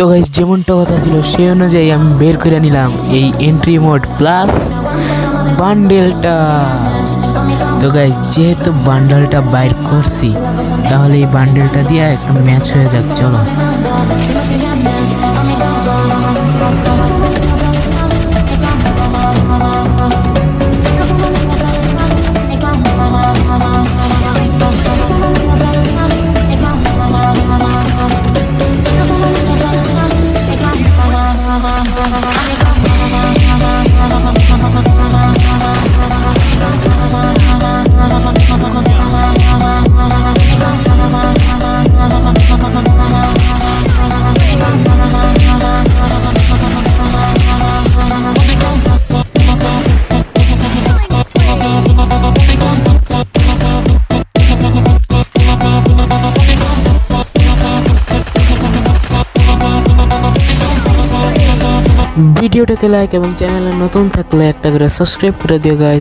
তো গাইস যেমনটা কথা ছিল সেই অনুযায়ী আমি বের করে নিলাম এই এন্ট্রি মোড প্লাস বান্ডেলটা। তো গাইস যেহেতু বান্ডেলটা বাইর করছি তাহলে এই বান্ডেলটা দিয়ে একটা ম্যাচ হয়ে যাক, চলো। ভিডিওটাকে লাইক এবং চ্যানেলে নতুন থাকলে একটা করে সাবস্ক্রাইব করে দিও গাইস।